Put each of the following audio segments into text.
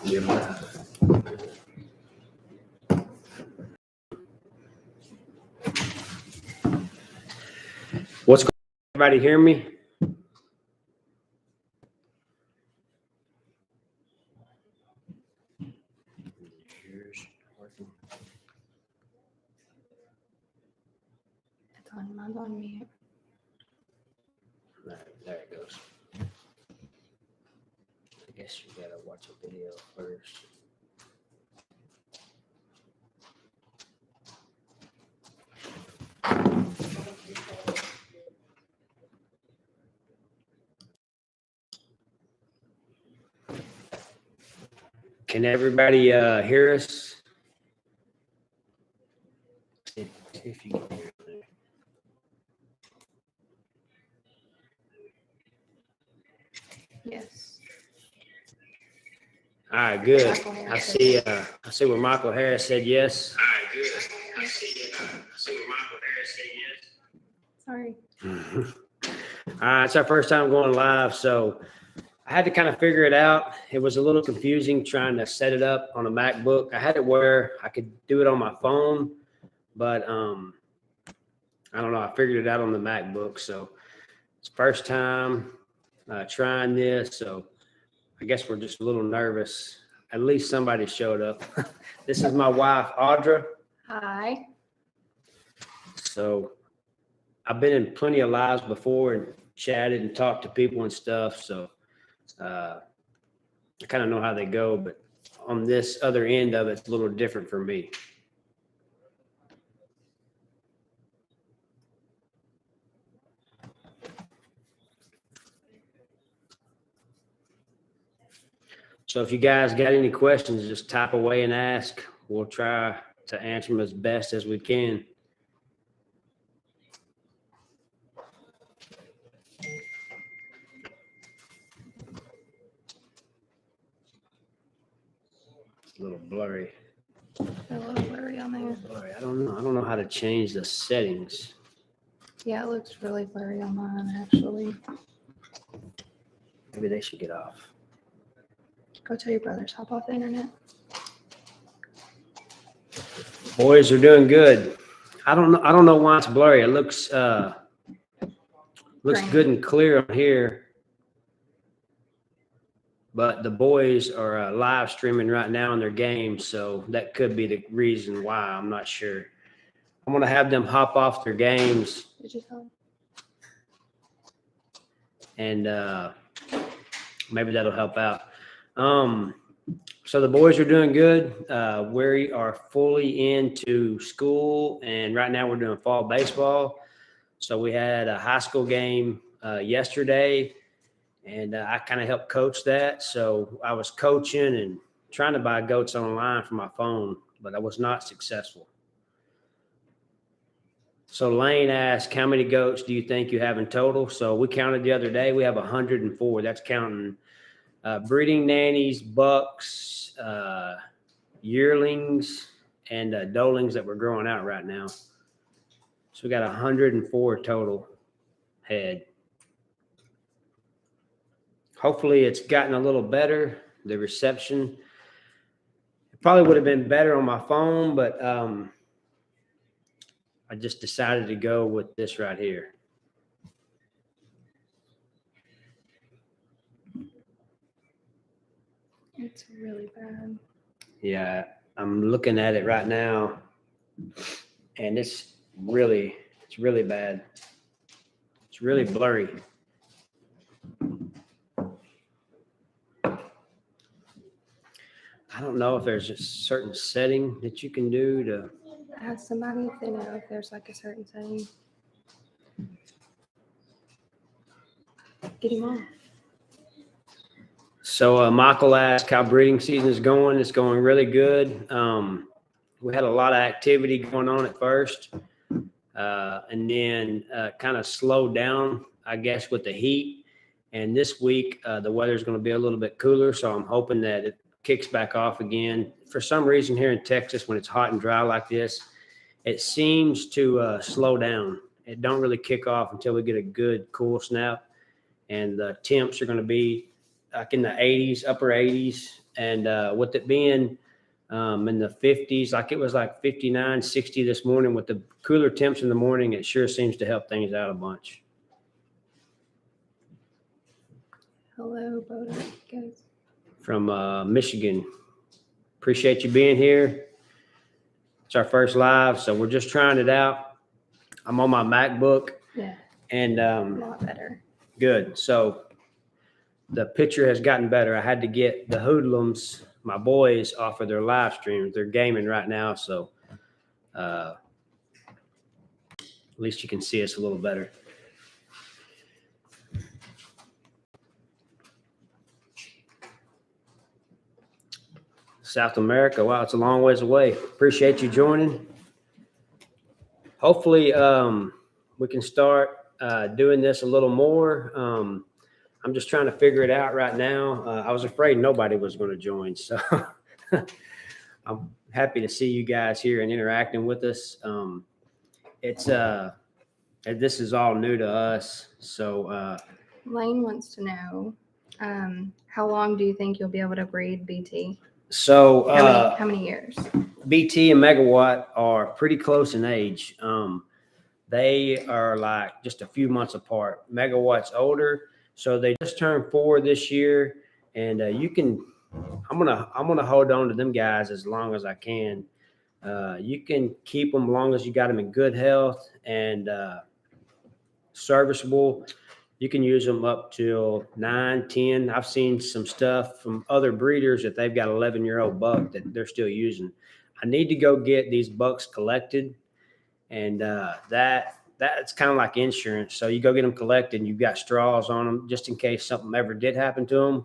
Yeah. What's going on? Everybody hear me? It's on, mine's on mute. There it goes. I guess you gotta watch a video first. Can everybody hear us? See if you can hear it. Yes. All right, good. Michael I Harris. see where Michael Harris said yes. All right, good. I see where Michael Harris said yes. Sorry. All right, it's our first time going live, so I had to kind of figure it out. It was a little confusing trying to set it up on a MacBook. I had it where I could do it on my phone, but I don't know. I figured it out on the MacBook, so it's first time trying this, so I guess we're just a little nervous. At least somebody showed up. This is my wife, Audra. Hi. So I've been in plenty of lives before and chatted and talked to people and stuff. So I kind of know how they go, but on this other end of it, it's a little different for me. So if you guys got any questions, just type away and ask. We'll try to answer them as best as we can. It's a little blurry. A little blurry on there. Blurry. I don't know. I don't know how to change the settings. Yeah, it looks really blurry on mine, actually. Maybe they should get off. Go tell your brothers, hop off the internet. Boys are doing good. I don't know why it's blurry. It looks Green. good and clear on here. But the boys are live streaming right now in their game, so that could be the reason why. I'm not sure. I'm gonna have them hop off their games Did you tell them? and maybe that'll help out. So the boys are doing good. We are fully into school, and right now we're doing fall baseball. So we had a high school game yesterday, and I kind of helped coach that. So I was coaching and trying to buy goats online from my phone, but I was not successful. So Lane asked, how many goats do you think you have in total? So we counted the other day. We have 104. That's counting breeding nannies, bucks, yearlings, and dolings that we're growing out right now. So we got 104 total head. Hopefully it's gotten a little better, the reception. It probably would have been better on my phone, but I just decided to go with this right here. It's really bad. Yeah, I'm looking at it right now, and it's really bad. It's really blurry. I don't know if there's a certain setting that you can do to. Ask somebody if they know if there's like a certain setting. Get him on. So Michael asked how breeding season is going. It's going really good. We had a lot of activity going on at first, and then kind of slowed down, I guess, with the heat. And this week, the weather's going to be a little bit cooler, so I'm hoping that it kicks back off again. For some reason here in Texas, when it's hot and dry like this, it seems to slow down. It don't really kick off until we get a good cool snap, and the temps are going to be like in the 80s, upper 80s, And with it being in the 50s, like it was like 59, 60 this morning, with the cooler temps in the morning, it sure seems to help things out a bunch. Hello, Boda, guys. From Michigan. Appreciate you being here. It's our first live, so we're just trying it out. I'm on my MacBook. Yeah, And a lot better. good. So the picture has gotten better. I had to get the hoodlums, my boys, off of their live streams. They're gaming right now, so at least you can see us a little better. South America, wow, it's a long ways away. Appreciate you joining. Hopefully we can start doing this a little more. I'm just trying to figure it out right now. I was afraid nobody was going to join, so I'm happy to see you guys here and interacting with us. This is all new to us, so Lane wants to know, how long do you think you'll be able to breed BT? so How many years? BT and Megawatt are pretty close in age. They are like just a few months apart. Megawatt's older, so they just turned 4 this year, and I'm gonna hold on to them guys as long as I can. You can keep them as long as you got them in good health and serviceable. You can use them up till 9, 10. I've seen some stuff from other breeders that they've got 11-year-old buck that they're still using. I need to go get these bucks collected, and that's kind of like insurance. So you go get them collected, and you've got straws on them just in case something ever did happen to them.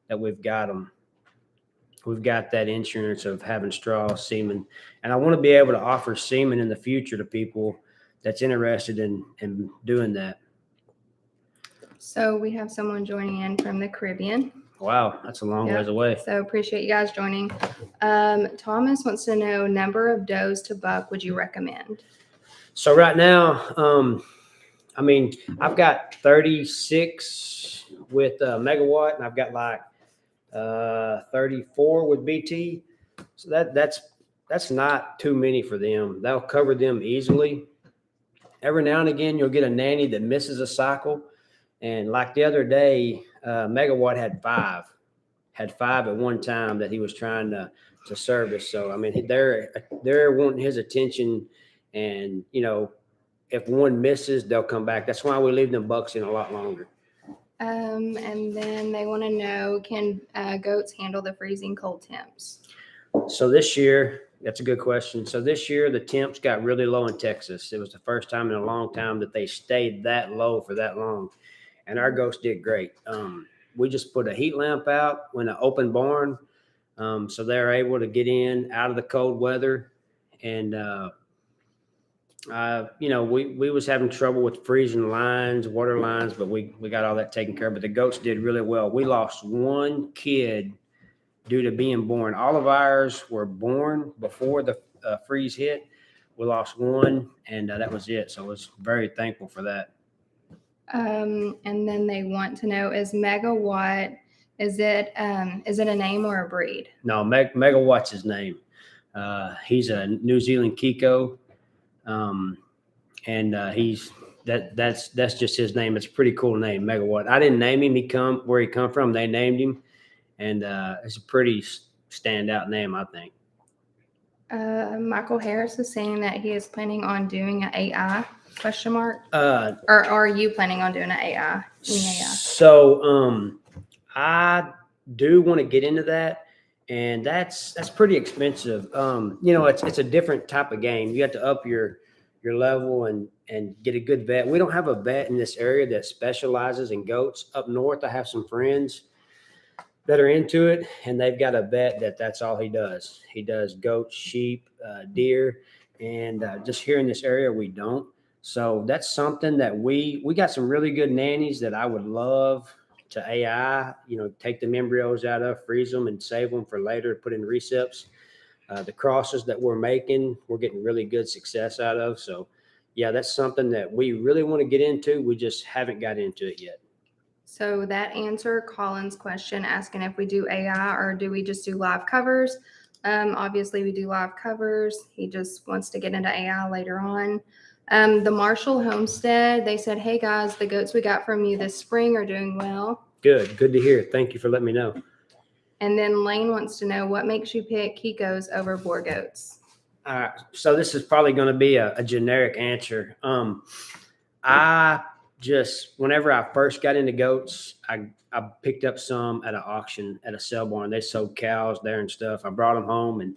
That we've got them. We've got that insurance of having straw semen, and I want to be able to offer semen in the future to people that's interested in doing that. So we have someone joining in from the Caribbean. Wow, that's a long ways away. So appreciate you guys joining. Thomas wants to know, number of does to buck would you recommend? So right now, I mean, I've got 36 with Megawatt, and I've got like 34 with BT. So that's not too many for them. That'll cover them easily. Every now and again, you'll get a nanny that misses a cycle. And like the other day, Megawatt had five at one time that he was trying to service. So, I mean, they're wanting his attention, and, you know, if one misses, they'll come back. That's why we leave them bucks in a lot longer. And then they want to know, can goats handle the freezing cold temps? So this year, that's a good question. So this year, the temps got really low in Texas. It was the first time in a long time that they stayed that low for that long. And our goats did great. We just put a heat lamp out in an open barn. So they're able to get in out of the cold weather. And, you know, we was having trouble with freezing lines, water lines, but we got all that taken care of. But the goats did really well. We lost one kid due to being born. All of ours were born before the freeze hit. We lost one, and that was it. So I was very thankful for that. And then they want to know, is Megawatt, is it a name or a breed? No, Megawatt's his name. He's a New Zealand Kiko. And that's just his name. It's a pretty cool name, Megawatt. I didn't name him. Where he come from, they named him. And it's a pretty standout name, I think. Michael Harris is saying that he is planning on doing an AI ? Or are you planning on doing an AI? So I do want to get into that, and that's pretty expensive. You know, it's a different type of game. You have to up your level and get a good vet. We don't have a vet in this area that specializes in goats. Up north, I have some friends that are into it, and they've got a vet that's all he does. He does goats, sheep, deer, and just here in this area, we don't. So that's something that we got some really good nannies that I would love to AI, you know, take the embryos out of, freeze them, and save them for later to put in recips. The crosses that we're making, we're getting really good success out of. So, yeah, that's something that we really want to get into. We just haven't got into it yet. So that answered Colin's question asking if we do AI or do we just do live covers. Obviously we do live covers. He just wants to get into AI later on. The Marshall Homestead, they said, hey guys, the goats we got from you this spring are doing well. Good to hear. Thank you for letting me know. And then Lane wants to know what makes you pick Kiko's over boar goats. All right. So this is probably going to be a generic answer. I just, whenever I first got into goats, I picked up some at an auction at a sale barn. They sold cows there and stuff. I brought them home and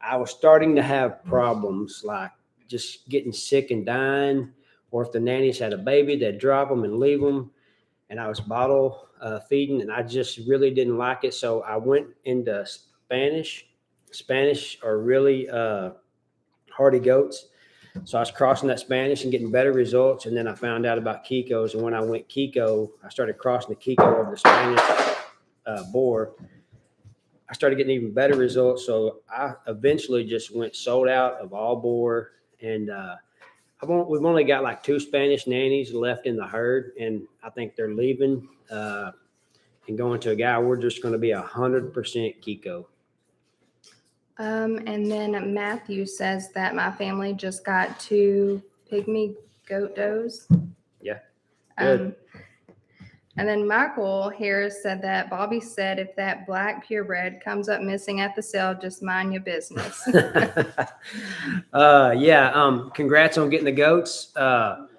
I was starting to have problems like just getting sick and dying, or if the nannies had a baby, they'd drop them and leave them. And I was bottle feeding and I just really didn't like it. So I went into Spanish. Spanish are really hardy goats. So I was crossing that Spanish and getting better results. And then I found out about Kiko's. And when I went Kiko, I started crossing the Kiko over the Spanish boar. I started getting even better results. So I eventually just went sold out of all boar. And we've only got like 2 Spanish nannies left in the herd. And I think they're leaving and going to a guy. We're just going to be 100% Kiko. And then Matthew says that my family just got 2 pygmy goat does. Yeah. Good. And then Michael Harris said that Bobby said if that black purebred comes up missing at the sale, just mind your business. Congrats on getting the goats. That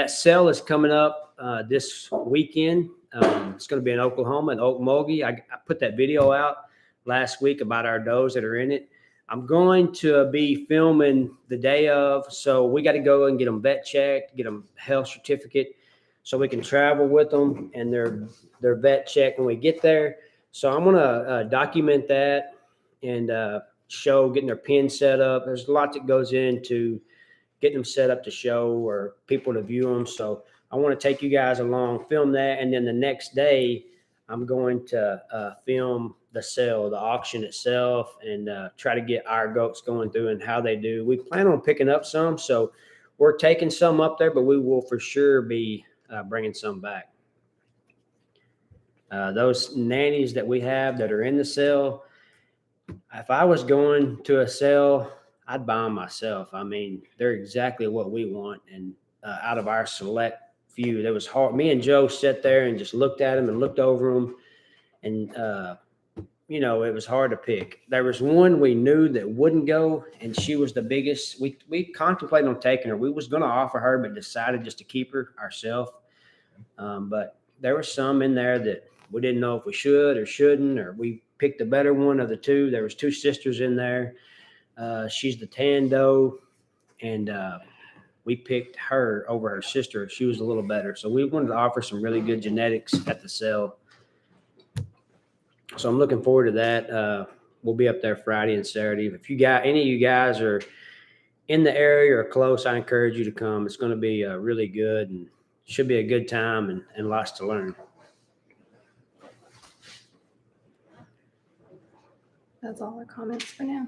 sale is coming up this weekend. It's going to be in Oklahoma, in Okmulgee. I put that video out last week about our does that are in it. I'm going to be filming the day of, so we got to go and get them vet checked, get them health certificate, so we can travel with them and their vet check when we get there. So I'm going to document that and show getting their pen set up. There's a lot that goes into getting them set up to show or people to view them. So I want to take you guys along, film that, and then the next day I'm going to film the sale, the auction itself, and try to get our goats going through and how they do. We plan on picking up some, so we're taking some up there, but we will for sure be bringing some back. Those nannies that we have that are in the sale, if I was going to a sale, I'd buy them myself. I mean, they're exactly what we want. And out of our select few, that was hard. Me and Joe sat there and just looked at them and looked over them. And, it was hard to pick. There was one we knew that wouldn't go, and she was the biggest. We contemplated on taking her. We was going to offer her, but decided just to keep her ourselves. But there were some in there that we didn't know if we should or shouldn't, or we picked the better one of the 2. There was 2 sisters in there. She's the tan doe, and we picked her over her sister. She was a little better. So we wanted to offer some really good genetics at the sale. So I'm looking forward to that. We'll be up there Friday and Saturday. If you got any of you guys are in the area or close, I encourage you to come. It's going to be really good and should be a good time and lots to learn. That's all our comments for now.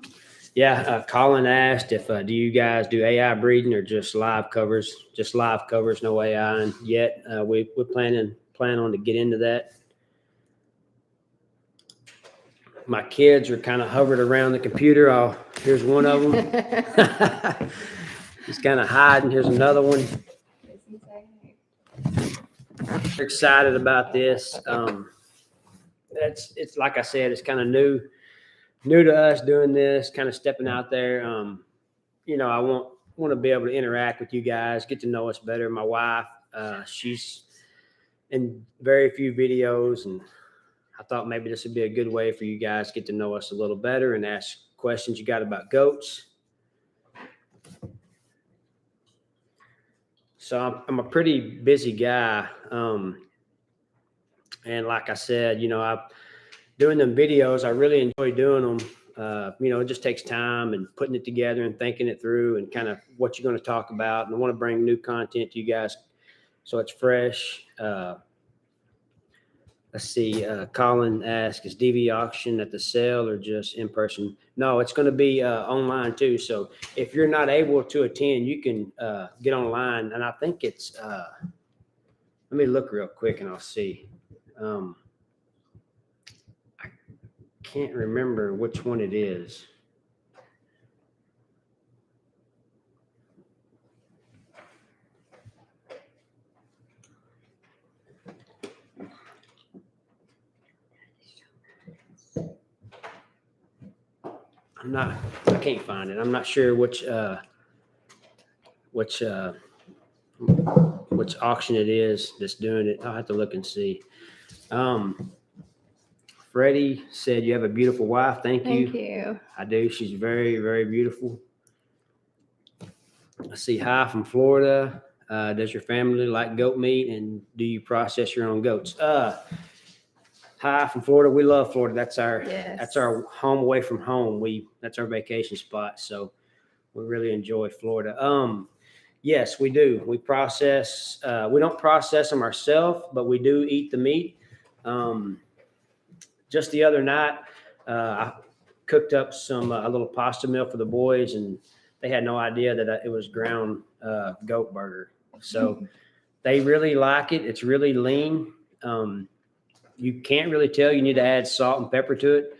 Yeah, Colin asked if do you guys do AI breeding or just live covers? Just live covers, no AI. And yet we plan on to get into that. My kids are kind of hovered around the computer. Here's one of them. He's kind of hiding. Here's another one. We're excited about this. It's like I said, it's kind of new to us doing this, kind of stepping out there. I want to be able to interact with you guys, get to know us better. My wife, she's in very few videos, and I thought maybe this would be a good way for you guys to get to know us a little better and ask questions you got about goats. So I'm a pretty busy guy. And like I said, I'm doing them videos. I really enjoy doing them. It just takes time and putting it together and thinking it through and kind of what you're going to talk about. And I want to bring new content to you guys so it's fresh. Let's see. Colin asked, is DV auction at the sale or just in person? No, it's going to be online too. So if you're not able to attend, you can get online. And I think it's Let me look real quick and I'll see. I can't remember which one it is. I can't find it. I'm not sure which auction it is that's doing it. I'll have to look and see. Freddie said, you have a beautiful wife. Thank you. Thank you. I do. She's very, very beautiful. I see hi from Florida. Does your family like goat meat, and do you process your own goats? Hi from Florida. We love Florida. That's our home away from home. That's our vacation spot. So we really enjoy Florida. Yes, we do. We process. We don't process them ourselves, but we do eat the meat. Just the other night, I cooked up a little pasta meal for the boys, and they had no idea that it was ground goat burger. So they really like it. It's really lean. You can't really tell. You need to add salt and pepper to it.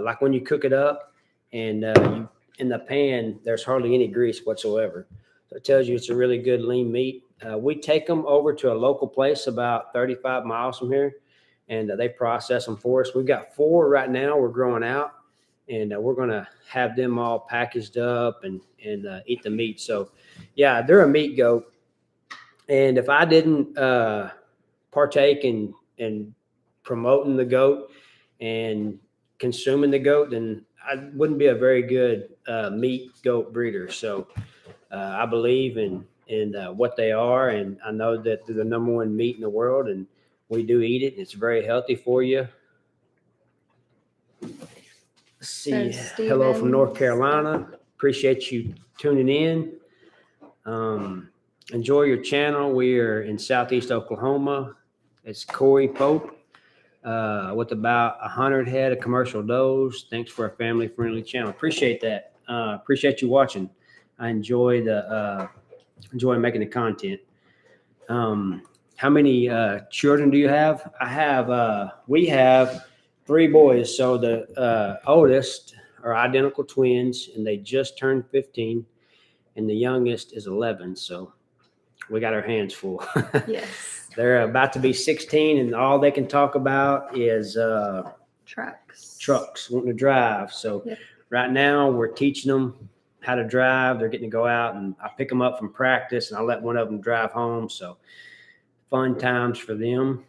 Like when you cook it up and in the pan, there's hardly any grease whatsoever. So it tells you it's a really good lean meat. We take them over to a local place about 35 miles from here, and they process them for us. We've got 4 right now. We're growing out, and we're going to have them all packaged up and eat the meat. So, yeah, they're a meat goat. And if I didn't partake in promoting the goat and consuming the goat, then I wouldn't be a very good meat goat breeder. So I believe in what they are, and I know that they're the number 1 meat in the world, and we do eat it. It's very healthy for you. Let's see. Hello from North Carolina. Appreciate you tuning in. Enjoy your channel. We are in Southeast Oklahoma. It's Corey Pope with about 100 head of commercial does. Thanks for a family-friendly channel. Appreciate that. Appreciate you watching. I enjoy making the content. How many children do you have? We have 3 boys. So the oldest are identical twins, and they just turned 15, and the youngest is 11. So we got our hands full. Yes. They're about to be 16, and all they can talk about is trucks, wanting to drive. So right now we're teaching them how to drive. They're getting to go out, and I pick them up from practice, and I let one of them drive home. So fun times for them.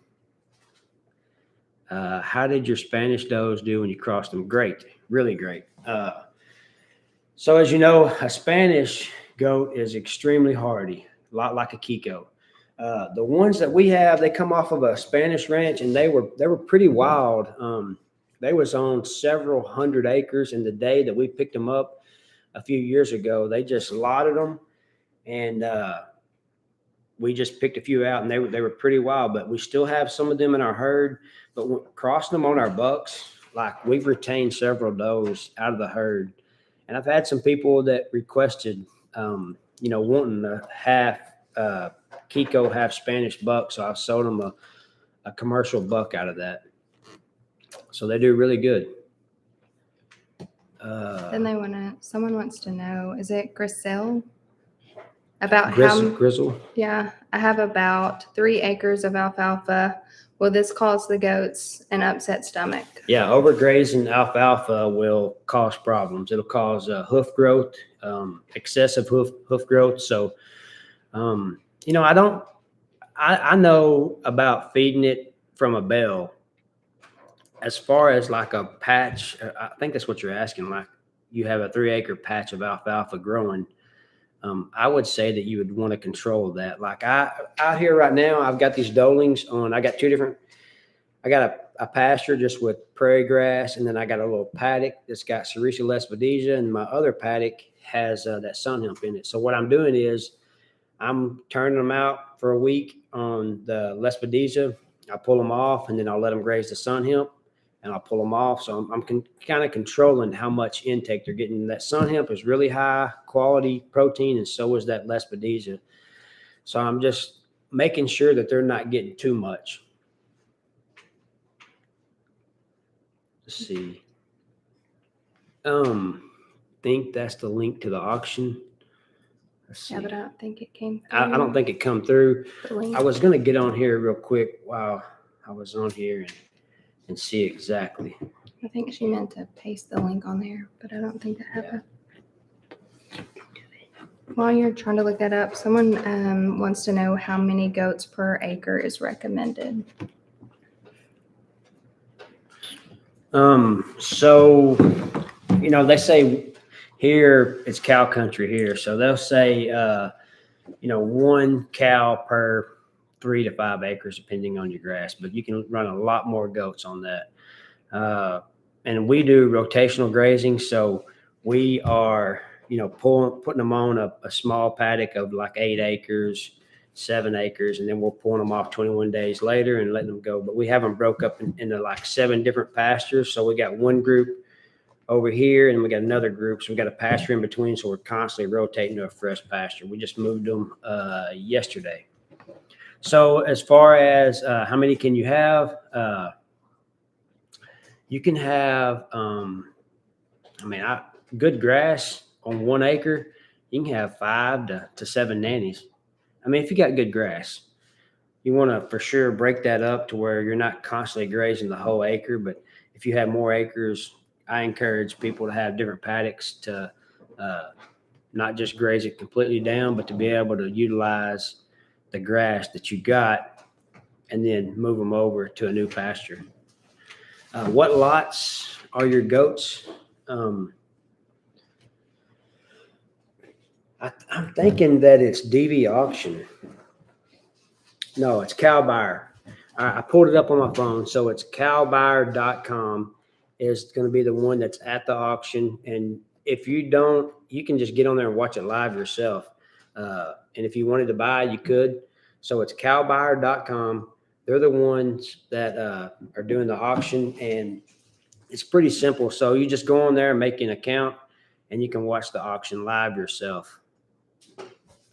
How did your Spanish does do when you crossed them? Great, really great. So as you know, a Spanish goat is extremely hardy, a lot like a Kiko. The ones that we have, they come off of a Spanish ranch, and they were pretty wild. They was on several hundred acres, and the day that we picked them up a few years ago, they just lotted them, and we just picked a few out, and they were pretty wild. But we still have some of them in our herd. But crossing them on our bucks, like we've retained several does out of the herd, and I've had some people that requested, wanting a half Kiko, half Spanish buck. So I've sold them a commercial buck out of that. So they do really good. Then someone wants to know, is it Griselle? About Grizzle? Yeah, I have about 3 acres of alfalfa. Will this cause the goats an upset stomach? Yeah, overgrazing alfalfa will cause problems. It'll cause hoof growth, excessive hoof growth. So, I know about feeding it from a bell. As far as like a patch, I think that's what you're asking. Like you have a 3-acre patch of alfalfa growing. I would say that you would want to control that. Like out here right now, I've got these dolings on. I got a pasture just with prairie grass, and then I got a little paddock that's got Sericea lespedeza, and my other paddock has that sun hemp in it. So what I'm doing is I'm turning them out for a week on the lespedeza. I pull them off, and then I'll let them graze the sun hemp, and I'll pull them off. So I'm kind of controlling how much intake they're getting. That sun hemp is really high quality protein, and so is that lespedeza. So I'm just making sure that they're not getting too much. Let's see. Think that's the link to the auction. Let's see. Yeah, but I don't think it came through. I don't think it come through. The link. I was going to get on here real quick while I was on here and see exactly. I think she meant to paste the link on there, but I don't think that happened. While you're trying to look that up, someone wants to know how many goats per acre is recommended. So, they say here it's cow country here. So they'll say, 1 cow per 3 to 5 acres, depending on your grass, but you can run a lot more goats on that. And we do rotational grazing. So we are, putting them on a small paddock of like 8 acres, 7 acres, and then we're pulling them off 21 days later and letting them go. But we have them broke up into like 7 different pastures. So we got one group over here and we got another group. So we got a pasture in between. So we're constantly rotating to a fresh pasture. We just moved them yesterday. So as far as how many can you have? You can have, good grass on 1 acre, you can have 5 to 7 nannies. If you got good grass, you want to for sure break that up to where you're not constantly grazing the whole acre. But if you have more acres, I encourage people to have different paddocks to not just graze it completely down, but to be able to utilize the grass that you got and then move them over to a new pasture. What lots are your goats? I'm thinking that it's DV auction. No, it's Cow Buyer. I pulled it up on my phone. So it's cowbuyer.com is going to be the one that's at the auction. And if you don't, you can just get on there and watch it live yourself. And if you wanted to buy, you could. So it's cowbuyer.com. They're the ones that are doing the auction, and it's pretty simple. So you just go on there and make an account, and you can watch the auction live yourself.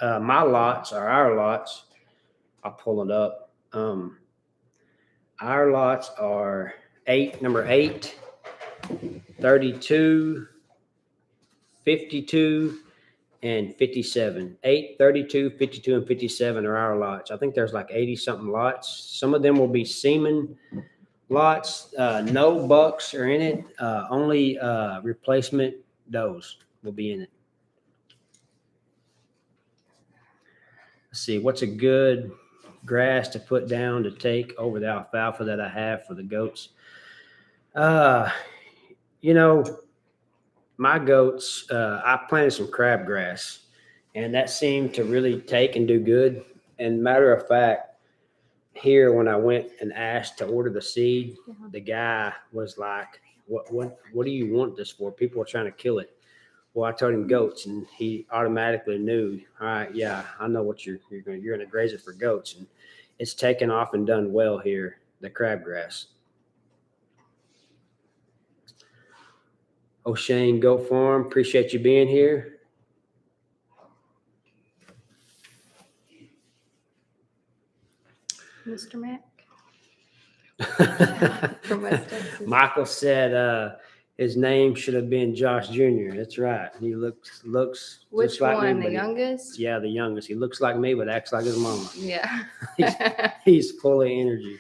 My lots are our lots. I'll pull it up. Our lots are number 8, 32, 52, and 57. 8, 32, 52, and 57 are our lots. I think there's like 80 something lots. Some of them will be semen lots. No bucks are in it. Only replacement does will be in it. Let's see, what's a good grass to put down to take over the alfalfa that I have for the goats? My goats, I planted some crabgrass, and that seemed to really take and do good. And matter of fact, here when I went and asked to order the seed, the guy was like, "What do you want this for? People are trying to kill it." Well, I told him goats, and he automatically knew. All right, yeah, I know what you're going to graze it for goats, and it's taken off and done well here. The crabgrass. O'Shane Goat Farm, appreciate you being here. Mr. Mac from West Texas. Michael said his name should have been Josh Jr. That's right. He looks Which just like one? me. The youngest? Yeah, the youngest. He looks like me, but acts like his mama. Yeah. He's full of energy.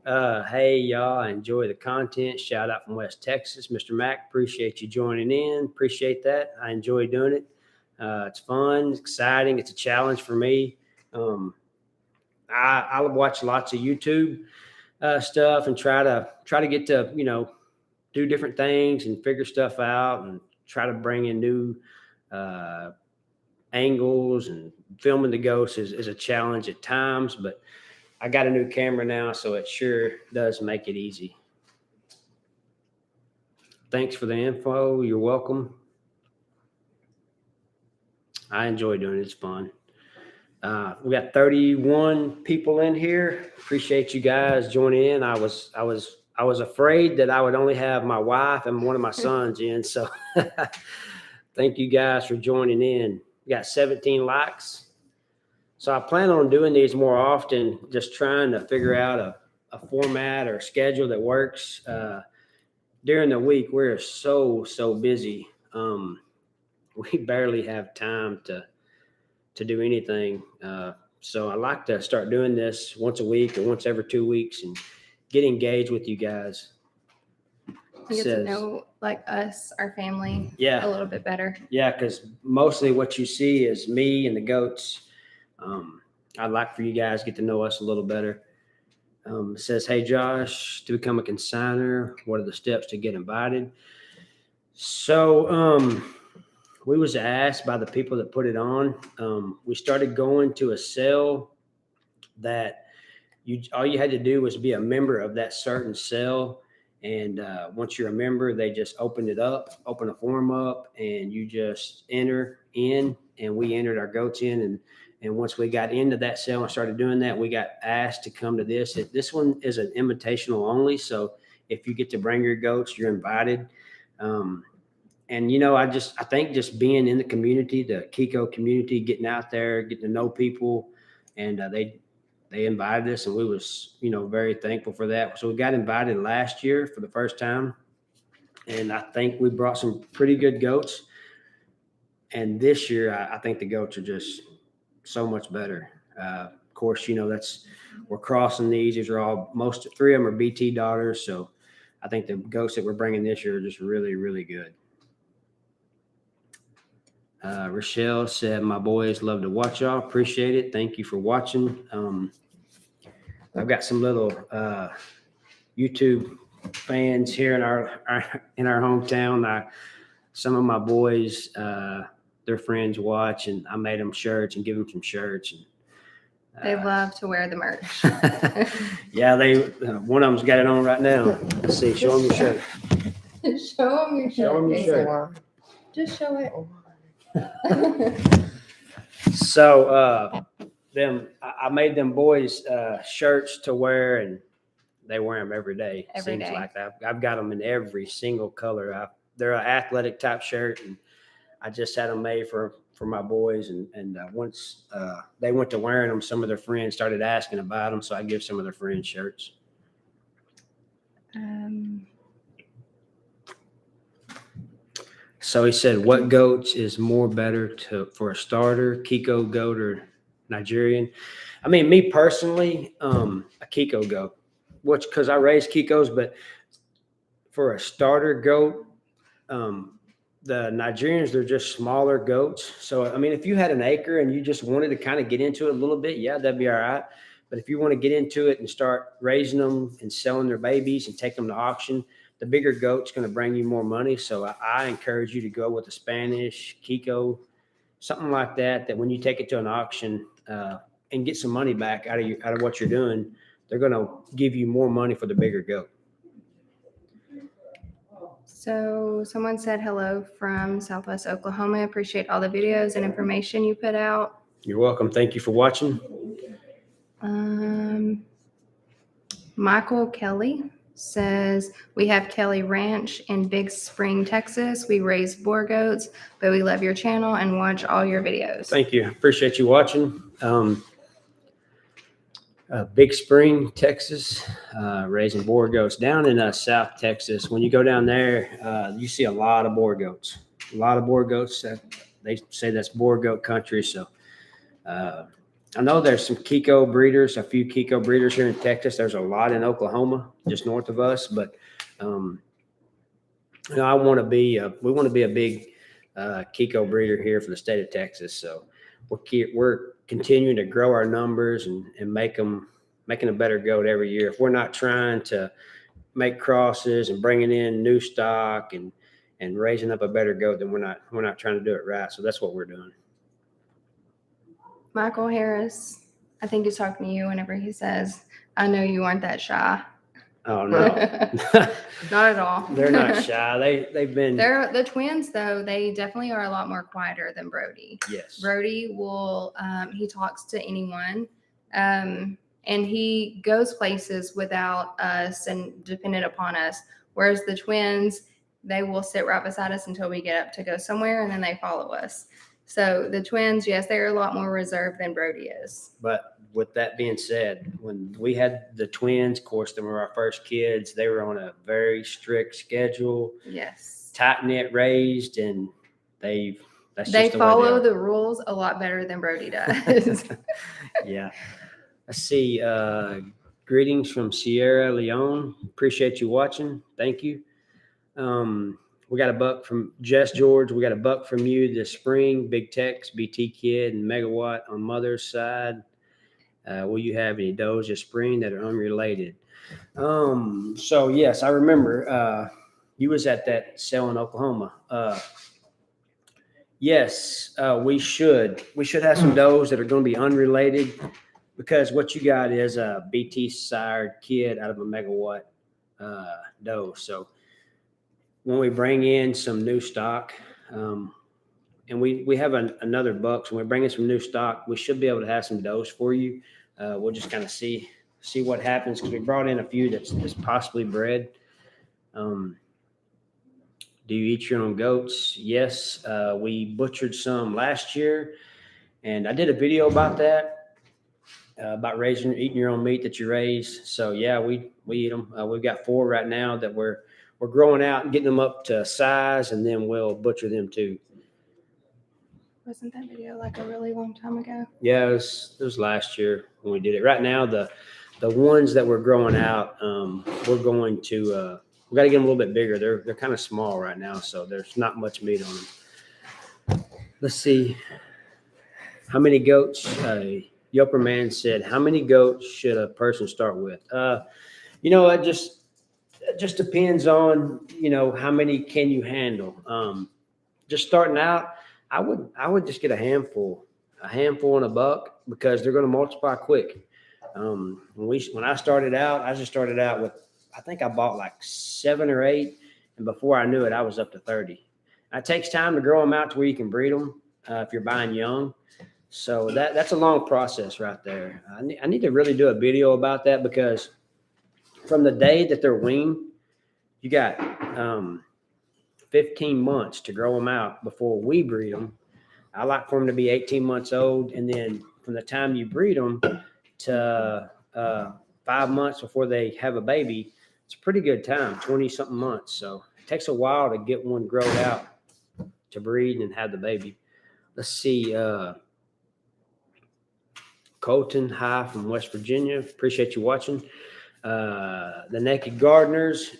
Hey, y'all, I enjoy the content. Shout out from West Texas. Mr. Mac, appreciate you joining in. Appreciate that. I enjoy doing it. It's fun, it's exciting. It's a challenge for me. I watch lots of YouTube stuff and try to get to, do different things and figure stuff out and try to bring in new angles, and filming the goats is a challenge at times, but I got a new camera now, so it sure does make it easy. Thanks for the info. You're welcome. I enjoy doing it. It's fun. We got 31 people in here. Appreciate you guys joining in. I was afraid that I would only have my wife and one of my sons in. So thank you guys for joining in. We got 17 likes. So I plan on doing these more often, just trying to figure out a format or a schedule that works. During the week, we're so busy. We barely have time to do anything. So I like to start doing this once a week or once every 2 weeks and get engaged with you guys. You get to know like us, our family, Yeah, a little bit better. yeah, because mostly what you see is me and the goats. I'd like for you guys to get to know us a little better. It says, hey, Josh, to become a consigner, what are the steps to get invited? So we was asked by the people that put it on. We started going to a cell that all you had to do was be a member of that certain cell. And once you're a member, they just open a form up, and you just enter in. And we entered our goats in, and once we got into that cell and started doing that, we got asked to come to this. This one is an invitational only, so if you get to bring your goats, you're invited. And I think just being in the community, the Kiko community, getting out there, getting to know people, and they invited us, and we was very thankful for that. So we got invited last year for the first time, and I think we brought some pretty good goats. And this year, I think the goats are just so much better. Of course, we're crossing these. These are all, three of them are BT daughters. So I think the goats that we're bringing this year are just really, really good. Rochelle said, my boys love to watch y'all. Appreciate it. Thank you for watching. I've got some little YouTube fans here in our hometown. Some of my boys, their friends watch, and I made them shirts and give them some shirts. And they love to wear the merch. Yeah, one of them's got it on right now. Let's see. Show them your shirt. Show them your shirt. Show them your shirt. Just show it. So I made them boys shirts to wear, and they wear them every day. Every day. Like that. I've got them in every single color. They're an athletic type shirt, and I just had them made for my boys. And once they went to wearing them, some of their friends started asking about them, so I give some of their friends shirts. So he said, what goats is more better for a starter, Kiko goat or Nigerian? I mean, me personally, a Kiko goat, because I raise Kikos, but for a starter goat, the Nigerians, they're just smaller goats. So, I mean, if you had an acre and you just wanted to kind of get into it a little bit, yeah, that'd be all right. But if you want to get into it and start raising them and selling their babies and take them to auction, the bigger goat's going to bring you more money. So I encourage you to go with a Spanish Kiko, something like that when you take it to an auction and get some money back out of what you're doing, they're going to give you more money for the bigger goat. So someone said hello from Southwest Oklahoma. Appreciate all the videos and information you put out. You're welcome. Thank you for watching. Michael Kelly says, we have Kelly Ranch in Big Spring, Texas. We raise boar goats, but we love your channel and watch all your videos. Thank you. Appreciate you watching. Big Spring, Texas, raising boar goats. Down in South Texas, when you go down there, you see a lot of boar goats. A lot of boar goats. They say that's boar goat country. So I know there's some Kiko breeders, a few Kiko breeders here in Texas. There's a lot in Oklahoma, just north of us. But we want to be a big Kiko breeder here for the state of Texas. So we're continuing to grow our numbers and making a better goat every year. If we're not trying to make crosses and bringing in new stock and raising up a better goat, then we're not trying to do it right. So that's what we're doing. Michael Harris, I think he's talking to you whenever he says, I know you aren't that shy. Oh, no. Not at all. They're not shy. They've been. They're the twins, though. They definitely are a lot more quieter than Brody. Yes. Brody will, he talks to anyone, and he goes places without us and dependent upon us. Whereas the twins, they will sit right beside us until we get up to go somewhere, and then they follow us. So the twins, yes, they're a lot more reserved than Brody is. But with that being said, when we had the twins, of course, they were our first kids. They were on a very strict schedule, Yes. tight knit raised, and that's They just the follow way they the rules a lot better than Brody does. are. Yeah. Let's see. Greetings from Sierra Leone. Appreciate you watching. Thank you. We got a buck from Jess George. We got a buck from you this spring. Big Tex, BT Kid, and Megawatt on mother's side. Will you have any does this spring that are unrelated? So yes, I remember you was at that sale in Oklahoma. Yes, we should have some does that are going to be unrelated, because what you got is a BT sired kid out of a Megawatt doe. So when we bring in some new stock, and we have another buck, so when we bring in some new stock, we should be able to have some does for you. We'll just kind of see what happens, because we brought in a few that's possibly bred. Do you eat your own goats? Yes, we butchered some last year, and I did a video about that, about eating your own meat that you raise. So yeah, we eat them. We've got 4 right now that we're growing out and getting them up to size, and then we'll butcher them too. Wasn't that video like a really long time ago? Yeah, it was last year when we did it. Right now, the ones that we're growing out, we're going to we got to get them a little bit bigger. They're kind of small right now, so there's not much meat on them. Let's see. How many goats? Yoper Man said, how many goats should a person start with? It just depends on, how many can you handle. Just starting out, I would just get a handful and a buck, because they're going to multiply quick. When I started out, I just started out with, I think I bought like 7 or 8, and before I knew it, I was up to 30. It takes time to grow them out to where you can breed them if you're buying young. So that's a long process right there. I need to really do a video about that, because from the day that they're weaned, you got 15 months to grow them out before we breed them. I like for them to be 18 months old, and then from the time you breed them to 5 months before they have a baby, it's a pretty good time, 20-something months. So it takes a while to get one grown out to breed and have the baby. Let's see. Colton, hi from West Virginia. Appreciate you watching. The Naked Gardeners.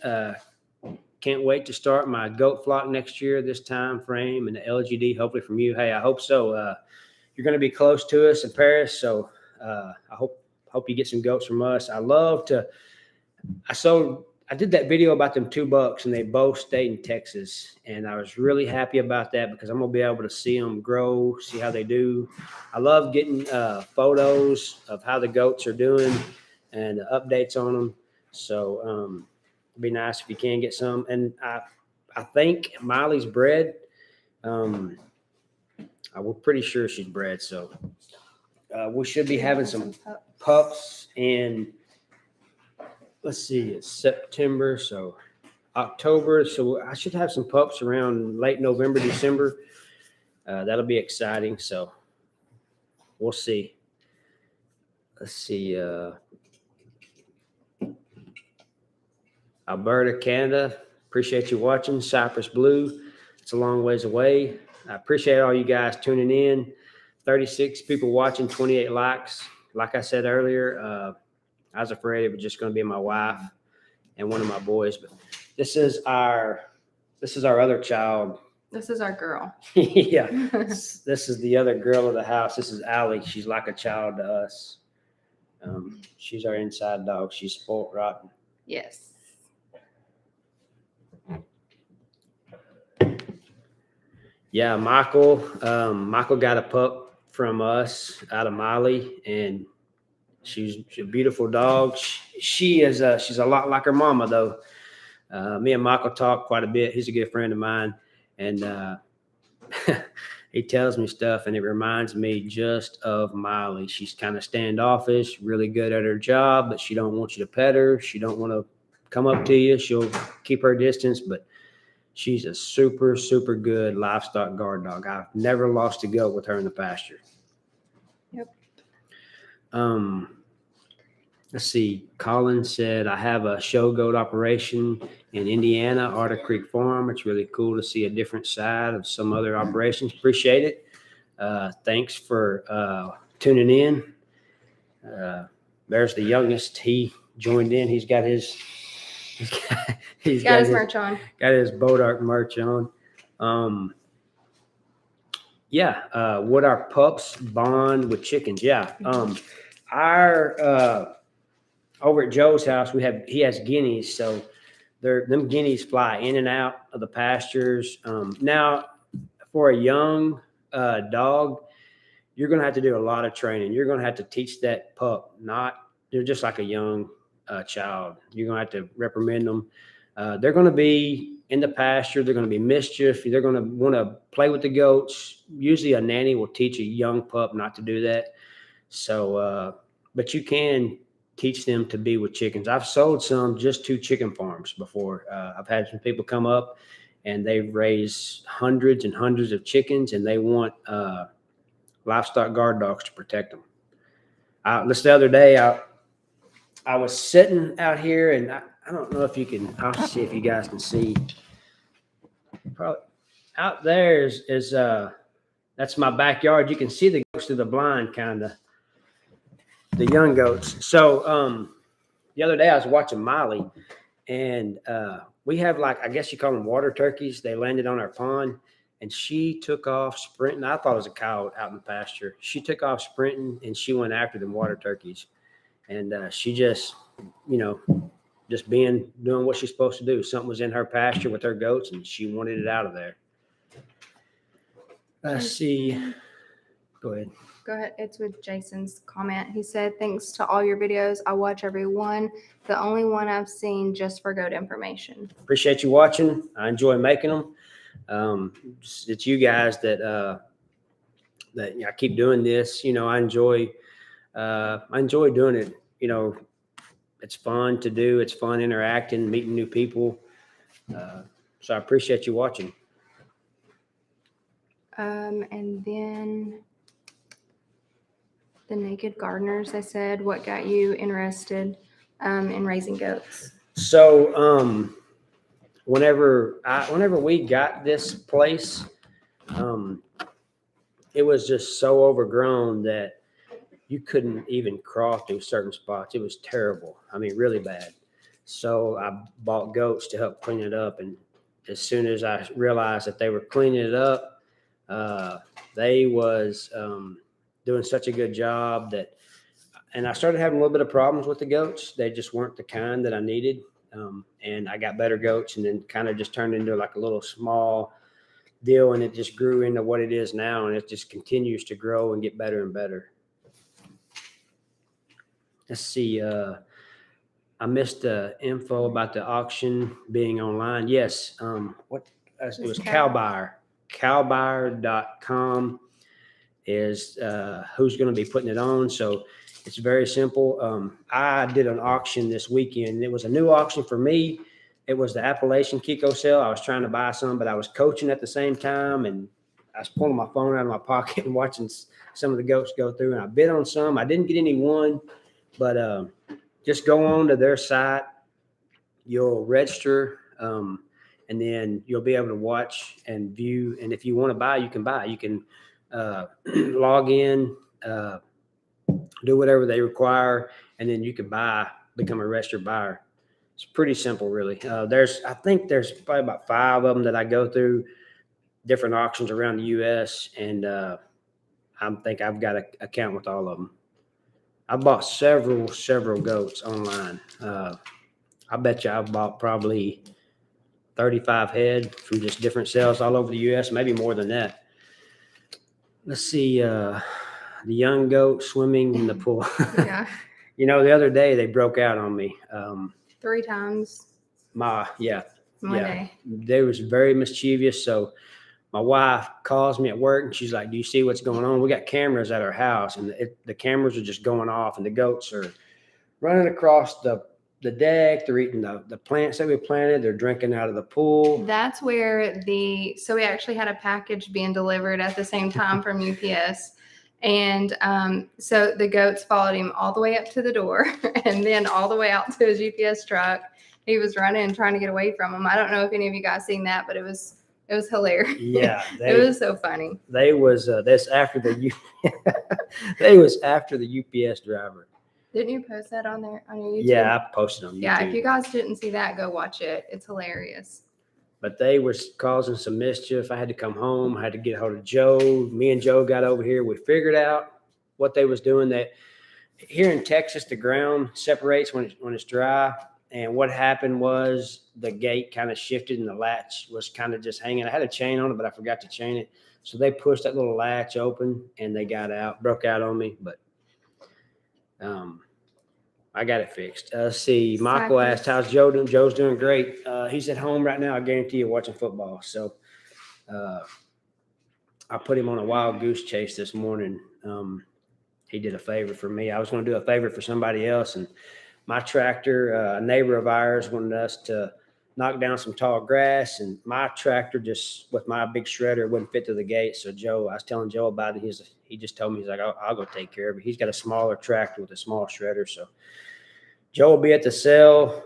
Can't wait to start my goat flock next year, this time frame, and the LGD, hopefully from you. Hey, I hope so. You're going to be close to us in Paris, so I hope you get some goats from us. I did that video about them 2 bucks, and they both stayed in Texas, and I was really happy about that, because I'm going to be able to see them grow, see how they do. I love getting photos of how the goats are doing and updates on them. So it'd be nice if you can get some. And I think Miley's bred. We're pretty sure she's bred, so we should be having some pups in, let's see, it's September, so October. So I should have some pups around late November, December. That'll be exciting. So we'll see. Let's see. Alberta, Canada. Appreciate you watching. Cypress Blue. It's a long ways away. I appreciate all you guys tuning in. 36 people watching, 28 likes. Like I said earlier, I was afraid it was just going to be my wife and one of my boys, but this is our other child. This is our girl. Yeah. This is the other girl of the house. This is Allie. She's like a child to us. She's our inside dog. She's spoiled rotten. Yes. Yeah, Michael got a pup from us out of Mali, and she's a beautiful dog. She's a lot like her mama, though. Me and Michael talk quite a bit. He's a good friend of mine, and he tells me stuff, and it reminds me just of Miley. She's kind of standoffish, really good at her job, but she don't want you to pet her. She don't want to come up to you. She'll keep her distance, but She's a super, super good livestock guard dog. I've never lost a goat with her in the pasture. Yep. Let's see. Colin said, I have a show goat operation in Indiana, Arter Creek Farm. It's really cool to see a different side of some other operations. Appreciate it. Thanks for tuning in. There's the youngest. He joined in. He's got his He's got his merch on. Got his Bodark merch on. Would our pups bond with chickens? Yeah. Our over at Joe's house, he has guineas, so them guineas fly in and out of the pastures. Now, for a young dog, you're going to have to do a lot of training. You're going to have to teach that pup. They're just like a young child. You're going to have to reprimand them. They're going to be in the pasture. They're going to be mischief. They're going to want to play with the goats. Usually a nanny will teach a young pup not to do that. So, but you can teach them to be with chickens. I've sold some just to chicken farms before. I've had some people come up and they've raised hundreds and hundreds of chickens, and they want livestock guard dogs to protect them. This the other day, I was sitting out here, and I don't know if you can. I'll see if you guys can see. Probably out there is that's my backyard. You can see the goats through the blind, kind of the young goats. So the other day I was watching Molly, and we have, like, I guess you call them water turkeys. They landed on our pond, and she took off sprinting. I thought it was a cow out in the pasture. She took off sprinting, and she went after them water turkeys. And she just, doing what she's supposed to do. Something was in her pasture with her goats, and she wanted it out of there. Let's see. Go ahead. Go ahead. It's with Jason's comment. He said, thanks to all your videos. I watch every one. The only one I've seen just for goat information. Appreciate you watching. I enjoy making them. It's you guys that I keep doing this. I enjoy doing it. It's fun to do. It's fun interacting, meeting new people. So I appreciate you watching. And then the Naked Gardeners, they said, what got you interested in raising goats? So whenever we got this place, it was just so overgrown that you couldn't even crawl through certain spots. It was terrible. I mean, really bad. So I bought goats to help clean it up. And as soon as I realized that they were cleaning it up, they was doing such a good job and I started having a little bit of problems with the goats. They just weren't the kind that I needed. And I got better goats, and then kind of just turned into like a little small deal, and it just grew into what it is now. And it just continues to grow and get better and better. Let's see. I missed the info about the auction being online. Yes. It was Cowbuyer. Cowbuyer.com is who's going to be putting it on. So it's very simple. I did an auction this weekend. It was a new auction for me. It was the Appalachian Kiko sale. I was trying to buy some, but I was coaching at the same time, and I was pulling my phone out of my pocket and watching some of the goats go through, and I bid on some. I didn't get any one. But just go on to their site, you'll register, and then you'll be able to watch and view. And if you want to buy, you can buy. You can log in, do whatever they require, and then you can become a registered buyer. It's pretty simple, really. I think there's probably about 5 of them that I go through, different auctions around the U.S., and I think I've got an account with all of them. I bought several goats online. I bet you I've bought probably 35 head from just different sales all over the U.S., maybe more than that. Let's see, the young goat swimming in the pool. Yeah. The other day they broke out on me. 3 times. One day. They was very mischievous. So my wife calls me at work, and she's like, do you see what's going on? We got cameras at our house, and the cameras are just going off, and the goats are running across the the deck. They're eating the plants that we planted. They're drinking out of the pool. That's where so we actually had a package being delivered at the same time from UPS. And so the goats followed him all the way up to the door and then all the way out to his UPS truck. He was running and trying to get away from him. I don't know if any of you guys seen that, but it was hilarious. Yeah, it was so funny. They was that's after the they was after the UPS driver. Didn't you post that on your YouTube? Yeah, I posted on YouTube. Yeah, if you guys didn't see that, go watch it. It's hilarious. But they was causing some mischief. I had to come home. I had to get a hold of Joe. Me and Joe got over here. We figured out what they was doing. That here in Texas, the ground separates when it's dry. And what happened was the gate kind of shifted and the latch was kind of just hanging. I had a chain on it, but I forgot to chain it. So they pushed that little latch open and they got out, broke out on me. But I got it fixed. Let's see. Michael asked, how's Joe doing? Joe's doing great. He's at home right now. I guarantee you watching football. So I put him on a wild goose chase this morning. He did a favor for me. I was going to do a favor for somebody else. And my tractor, a neighbor of ours, wanted us to knock down some tall grass. And my tractor just, with my big shredder, wouldn't fit to the gate. So Joe, I was telling Joe about it. He just told me, he's like, I'll go take care of it. He's got a smaller tractor with a small shredder. So Joe will be at the sale.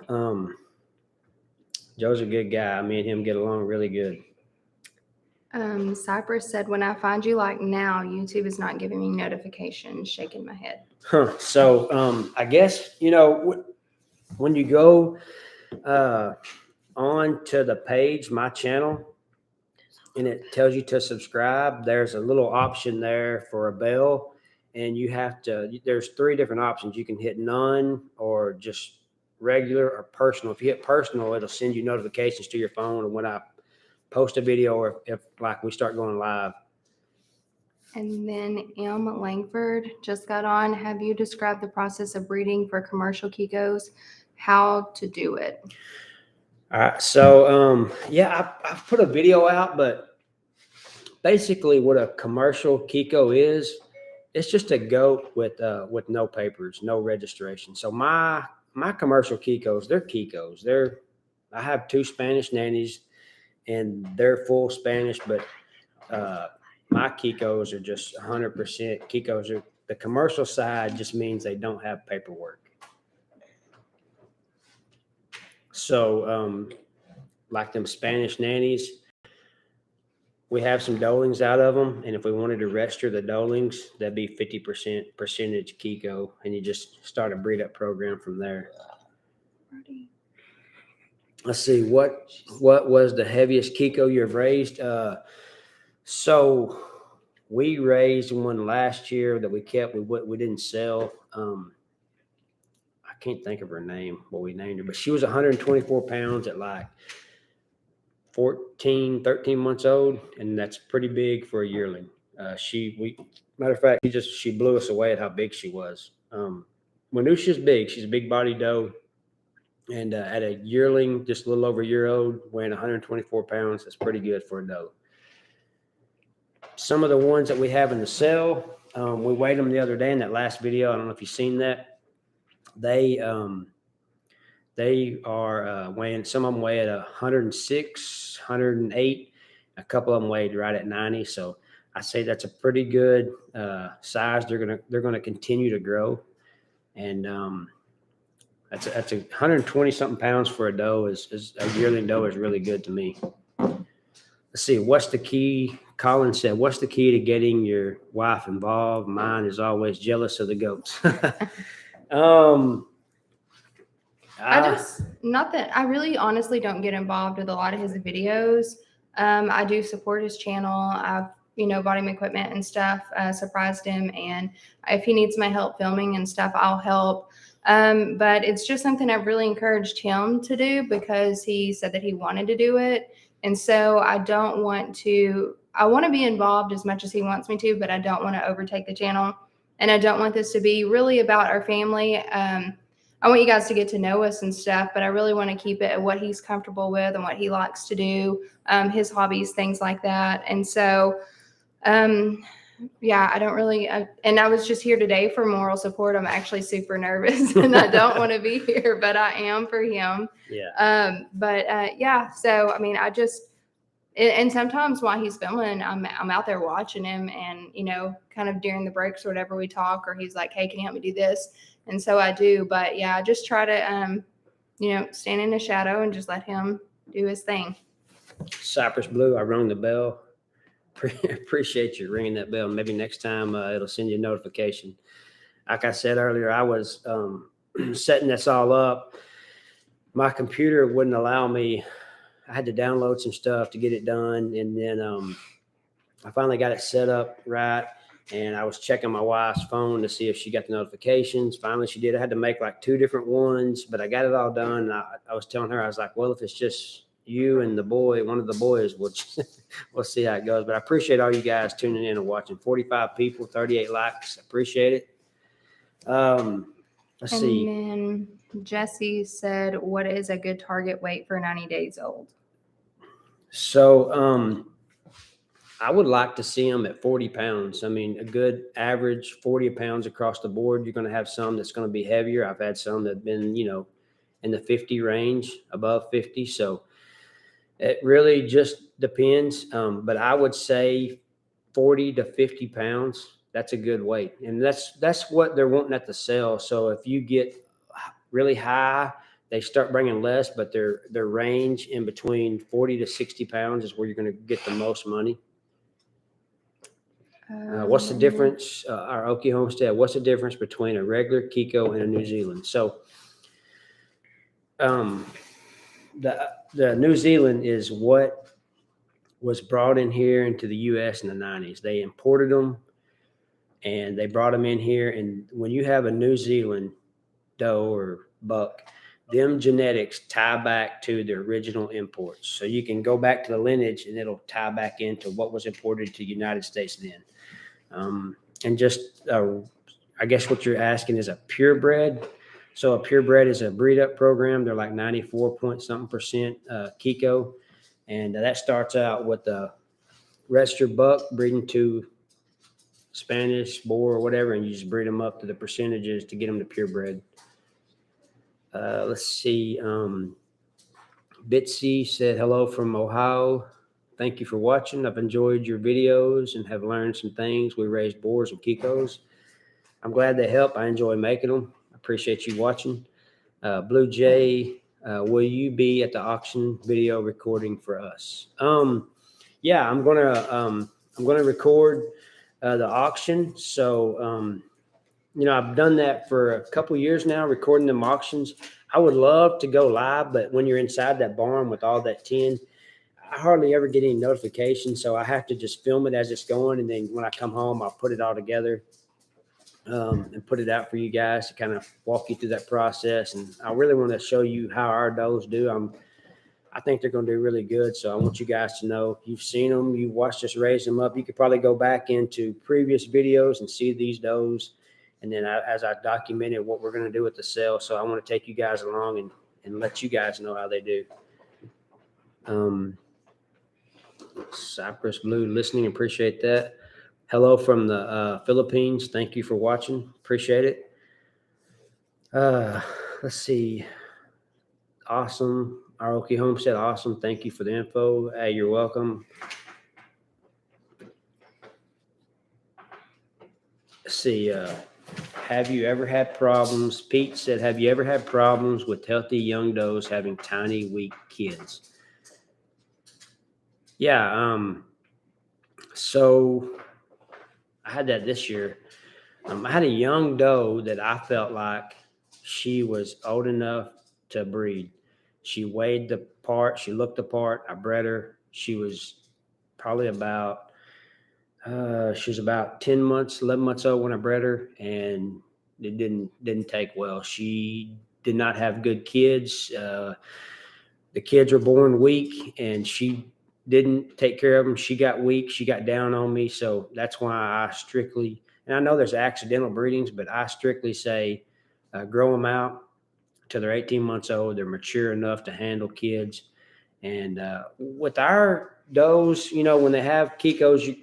Joe's a good guy. Me and him get along really good. Cypress said, when I find you like now, YouTube is not giving me notifications, shaking my head. Huh. So I guess, when you go on to the page, my channel, and it tells you to subscribe, there's a little option there for a bell. And there's 3 different options. You can hit none or just regular or personal. If you hit personal, it'll send you notifications to your phone. And when I post a video or if like we start going live. And then M. Langford just got on. Have you described the process of breeding for commercial Kikos? How to do it? All right. So, I've put a video out, but basically what a commercial Kiko is, it's just a goat with no papers, no registration. So my commercial Kikos, they're Kikos. I have 2 Spanish nannies and they're full Spanish, but my Kikos are just 100% Kikos. The commercial side just means they don't have paperwork. So like them Spanish nannies, we have some dolings out of them, and if we wanted to register the dolings, that'd be 50% percentage Kiko, and you just start a breed up program from there. Let's see, what was the heaviest Kiko you've raised? So we raised one last year that we kept. We didn't sell. I can't think of her name, what we named her, but she was 124 pounds at like 13 months old, and that's pretty big for a yearling. Matter of fact, she blew us away at how big she was. Manusha's big. She's a big body doe, and at a yearling, just a little over a year old, weighing 124 pounds, that's pretty good for a doe. Some of the ones that we have in the sale, we weighed them the other day in that last video. I don't know if you've seen that. They are weighing, some of them weigh at 106, 108. A couple of them weighed right at 90. So I say that's a pretty good size. They're gonna continue to grow, and that's a 120 something pounds for a doe is a yearling doe is really good to me. Let's see, what's the key? Colin said, what's the key to getting your wife involved? Mine is always jealous of the goats. I really honestly don't get involved with a lot of his videos. I do support his channel. I've, bought him equipment and stuff, surprised him. And if he needs my help filming and stuff, I'll help. But it's just something I've really encouraged him to do because he said that he wanted to do it. And so I want to be involved as much as he wants me to, but I don't want to overtake the channel. And I don't want this to be really about our family. I want you guys to get to know us and stuff, but I really want to keep it at what he's comfortable with and what he likes to do, his hobbies, things like that. And so Yeah, I don't really, and I was just here today for moral support. I'm actually super nervous and I don't want to be here, but I am for him. Yeah. Yeah, so I mean, and sometimes while he's filming, I'm out there watching him, and kind of during the breaks or whatever we talk, or he's like, "Hey, can you help me do this?" And so I do. But yeah, I just try to stand in the shadow and just let him do his thing. Cypress Blue, I rung the bell. Appreciate you ringing that bell. Maybe next time it'll send you a notification. Like I said earlier, I was setting this all up. My computer wouldn't allow me. I had to download some stuff to get it done, and then I finally got it set up right. And I was checking my wife's phone to see if she got the notifications. Finally, she did. I had to make like 2 different ones, but I got it all done. And I was telling her, I was like, well, if it's just you and the boy, one of the boys, we'll see how it goes. But I appreciate all you guys tuning in and watching. 45 people, 38 likes. Appreciate it. Let's see. And then Jesse said, "What is a good target weight for 90 days old?" So I would like to see them at 40 pounds. I mean, a good average 40 pounds across the board. You're going to have some that's going to be heavier. I've had some that have been, in the 50 range, above 50. So it really just depends. But I would say 40 to 50 pounds. That's a good weight. And that's what they're wanting at the sale. So if you get really high, they start bringing less, but their range in between 40 to 60 pounds is where you're going to get the most money. What's the difference? Our Okie Homestead, what's the difference between a regular Kiko and a New Zealand? So the New Zealand is what was brought in here into the U.S. in the 90s. They imported them and they brought them in here. And when you have a New Zealand doe or buck, them genetics tie back to the original imports. So you can go back to the lineage and it'll tie back into what was imported to the United States then. And just, I guess what you're asking is a purebred. So a purebred is a breed up program. They're like 94 point something % Kiko. And that starts out with a registered buck breeding to Spanish, Boer, or whatever, and you just breed them up to the percentages to get them to purebred. Let's see. Bitsy said hello from Ohio. Thank you for watching. I've enjoyed your videos and have learned some things. We raised boars and Kikos. I'm glad they help. I enjoy making them. I appreciate you watching. Blue Jay, will you be at the auction video recording for us? Yeah, I'm gonna record the auction. So I've done that for a couple years now, recording them auctions. I would love to go live, but when you're inside that barn with all that tin, I hardly ever get any notifications. So I have to just film it as it's going. And then when I come home, I'll put it all together and put it out for you guys to kind of walk you through that process. And I really want to show you how our does do. I think they're going to do really good. So I want you guys to know you've seen them, you've watched us raise them up. You could probably go back into previous videos and see these does. And then as I documented what we're going to do with the sale. So I want to take you guys along and let you guys know how they do. Cypress Blue listening. Appreciate that. Hello from the Philippines. Thank you for watching. Appreciate it. Let's see. Awesome. Aoki Homestead. Awesome. Thank you for the info. Hey, you're welcome. Let's see. Have you ever had problems? Pete said, have you ever had problems with healthy young does having tiny, weak kids? Yeah. So I had that this year. I had a young doe that I felt like she was old enough to breed. She weighed the part. She looked the part. I bred her. She was probably about 10 months, 11 months old when I bred her, and it didn't take well. She did not have good kids. The kids were born weak, and she didn't take care of them. She got weak. She got down on me. So that's why I strictly, and I know there's accidental breedings, but I strictly say grow them out till they're 18 months old. They're mature enough to handle kids. And with our does, when they have Kikos,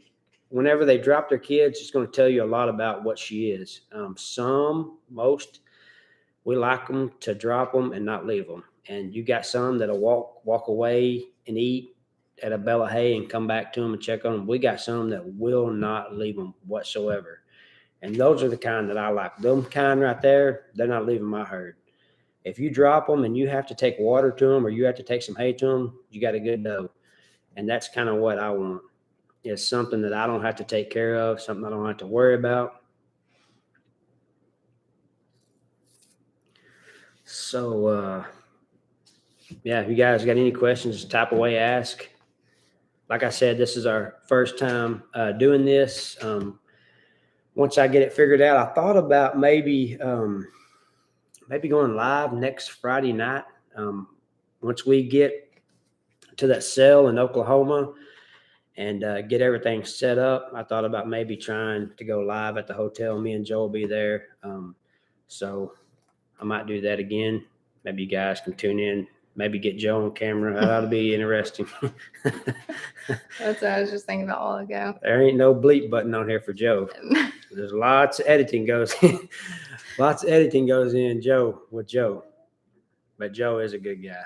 whenever they drop their kids, it's going to tell you a lot about what she is. Most, we like them to drop them and not leave them. And you got some that'll walk away and eat at a bale of hay and come back to them and check on them. We got some that will not leave them whatsoever. And those are the kind that I like. Them kind right there, they're not leaving my herd. If you drop them and you have to take water to them or you have to take some hay to them, you got a good doe. And that's kind of what I want. It's something that I don't have to take care of, something I don't have to worry about. So, yeah, if you guys got any questions, just type away, ask. Like I said, this is our first time doing this. Once I get it figured out, I thought about maybe going live next Friday night. Once we get to that sale in Oklahoma and get everything set up, I thought about maybe trying to go live at the hotel. Me and Joe will be there. So I might do that again. Maybe you guys can tune in. Maybe get Joe on camera. That ought to be interesting. That's what I was just thinking about a while ago. There ain't no bleep button on here for Joe. There's lots of editing goes in. Lots of editing goes in with Joe. But Joe is a good guy.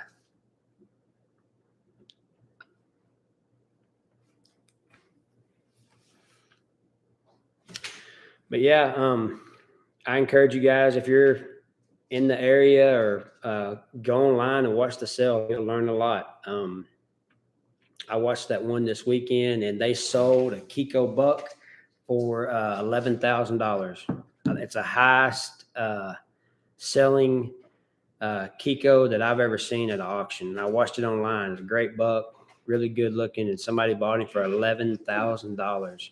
But yeah, I encourage you guys, if you're in the area or go online and watch the sale, you'll learn a lot. I watched that one this weekend, and they sold a Kiko buck for $11,000. It's a highest selling Kiko that I've ever seen at an auction. And I watched it online. It's a great buck, really good looking, and somebody bought him for $11,000.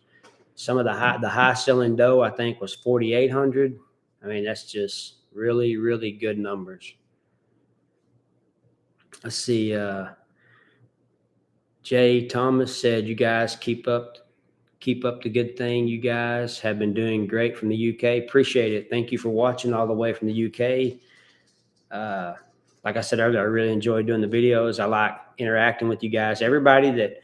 Some of the high selling doe, I think, was 4,800. I mean, that's just really, really good numbers. Let's see. Jay Thomas said, "You guys keep up the good thing. You guys have been doing great from the UK. Appreciate it. Thank you for watching all the way from the UK. Like I said earlier, I really enjoy doing the videos. I like interacting with you guys. Everybody that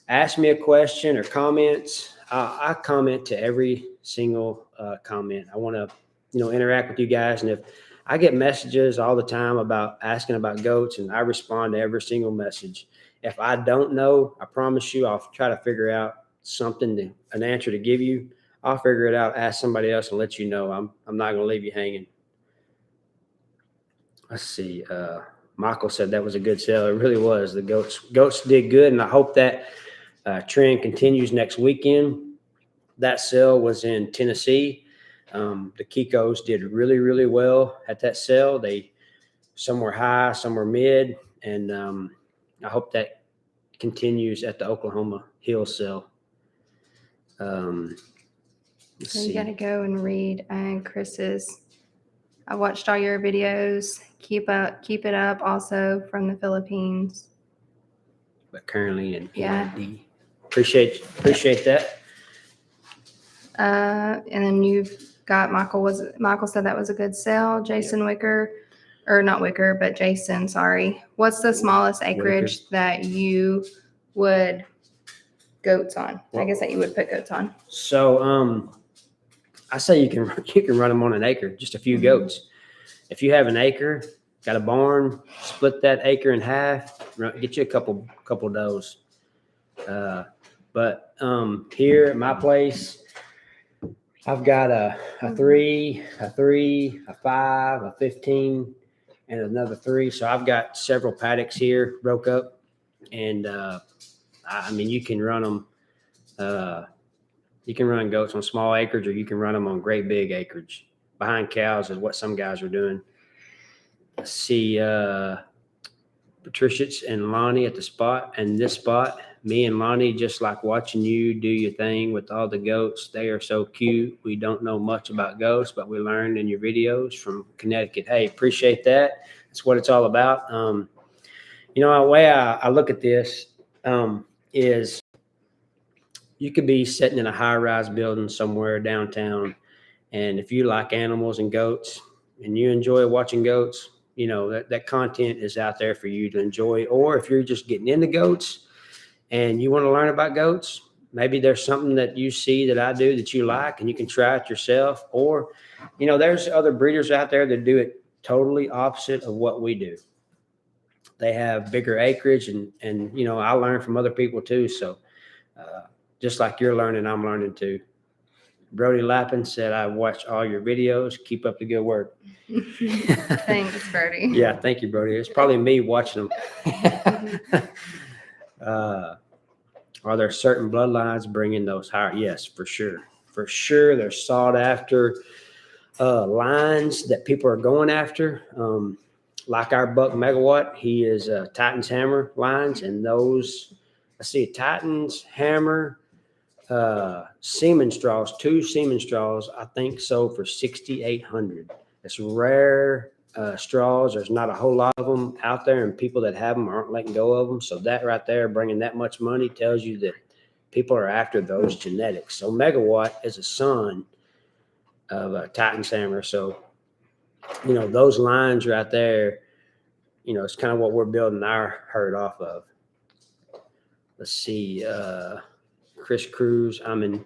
asks me a question or comments, I comment to every single comment. I want to, interact with you guys. And if I get messages all the time about asking about goats, and I respond to every single message. If I don't know, I promise you, I'll try to figure out an answer to give you. I'll figure it out, ask somebody else, and let you know. I'm not going to leave you hanging." Let's see. Michael said that was a good sale. It really was. The goats did good, and I hope that trend continues next weekend. That sale was in Tennessee. The Kikos did really, really well at that sale. Some were high, some were mid, and I hope that continues at the Oklahoma Hill sale. You got to go and read Chris's. I watched all your videos. Keep it up. Also from the Philippines. But currently in Indy. Yeah. Appreciate that. And then you've got Michael said that was a good sale. Jason Wicker, or not Wicker, but Jason, sorry. What's the smallest acreage that you would goats on? I guess that you would put goats on. So I say you can run them on an acre, just a few goats. If you have an acre, got a barn, split that acre in half, get you a couple does. But here at my place, I've got a 3, a 5, a 15, and another 3. So I've got several paddocks here broke up, and I mean, you can run them. You can run goats on small acreage, or you can run them on great big acreage. Behind cows is what some guys are doing. Let's see, Patricia and Lonnie at the spot, and this spot. Me and Lonnie just like watching you do your thing with all the goats. They are so cute. We don't know much about goats, but we learned in your videos from Connecticut. Hey, appreciate that. That's what it's all about. The way I look at this is you could be sitting in a high-rise building somewhere downtown, and if you like animals and goats and you enjoy watching goats, that content is out there for you to enjoy. Or if you're just getting into goats and you want to learn about goats, maybe there's something that you see that I do that you like, and you can try it yourself. Or, there's other breeders out there that do it totally opposite of what we do. They have bigger acreage, and I learn from other people too. So just like you're learning, I'm learning too. Brody Lappin said, I watch all your videos. Keep up the good work. Thanks, Brody. Yeah, thank you, Brody. It's probably me watching them. Are there certain bloodlines bringing those higher? Yes, for sure. For sure, they're sought after lines that people are going after. Like our buck Megawatt, he is Titan's Hammer lines, and those, I see Titan's Hammer, semen straws, 2 semen straws, I think so, for 6,800. It's rare straws. There's not a whole lot of them out there, and people that have them aren't letting go of them. So that right there, bringing that much money, tells you that people are after those genetics. So Megawatt is a son of Titan's Hammer. So, those lines right there, it's kind of what we're building our herd off of. Let's see. Chris Cruz, I'm in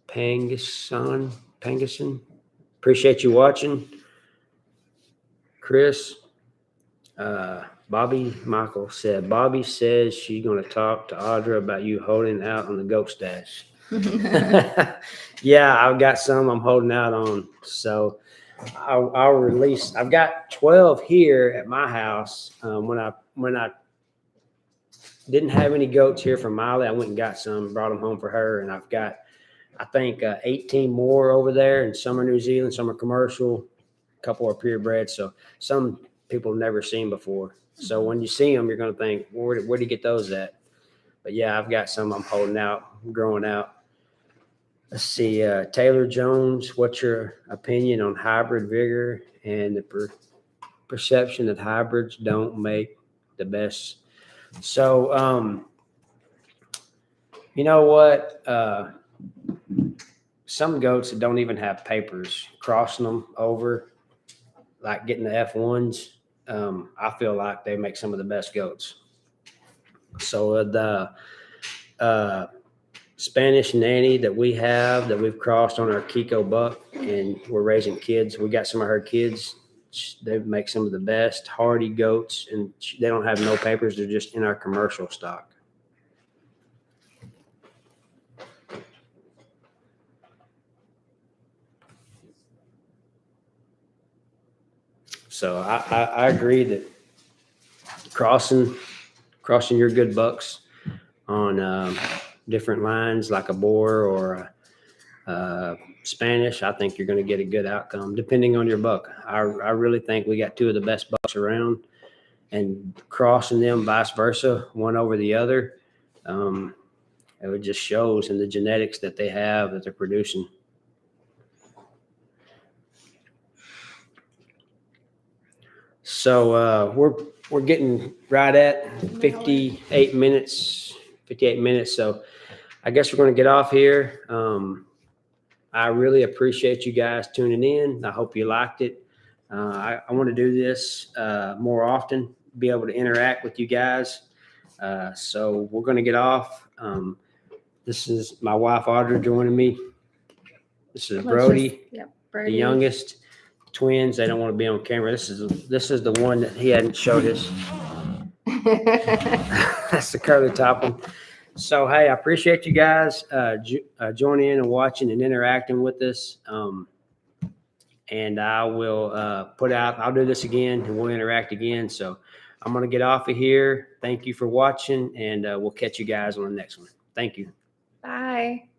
Pangason. Appreciate you watching. Chris, Bobby Michael said, Bobby says she's going to talk to Audra about you holding out on the goat stash. Yeah, I've got some I'm holding out on. So I'll release. I've got 12 here at my house. When I didn't have any goats here for Miley, I went and got some, brought them home for her, and I've got, I think, 18 more over there, and some are New Zealand, some are commercial, a couple are purebred. So some people have never seen before. So when you see them, you're going to think, where do you get those at? But yeah, I've got some I'm holding out, growing out. Let's see, Taylor Jones, what's your opinion on hybrid vigor and the perception that hybrids don't make the best? So, you know what? Some goats that don't even have papers, crossing them over, like getting the F1s, I feel like they make some of the best goats. So the Spanish nanny that we've crossed on our Kiko buck, and we're raising kids. We got some of her kids. They make some of the best hardy goats, and they don't have no papers. They're just in our commercial stock. So I agree that crossing your good bucks on different lines like a boar or a Spanish, I think you're going to get a good outcome depending on your buck. I really think we got 2 of the best bucks around, and crossing them vice versa, one over the other, it just shows in the genetics that they have, that they're producing. So we're getting right at 58 minutes. So I guess we're going to get off here. I really appreciate you guys tuning in. I hope you liked it. I want to do this more often, be able to interact with you guys. So we're going to get off. This is my wife, Audra, joining me. This is Brody, Brody, the youngest. Twins, they don't want to be on camera. This is the one that he hadn't showed us. That's the curly top one. So, hey, I appreciate you guys joining in and watching and interacting with us. And I will I'll do this again, and we'll interact again. So I'm going to get off of here. Thank you for watching, and we'll catch you guys on the next one. Thank you. Bye.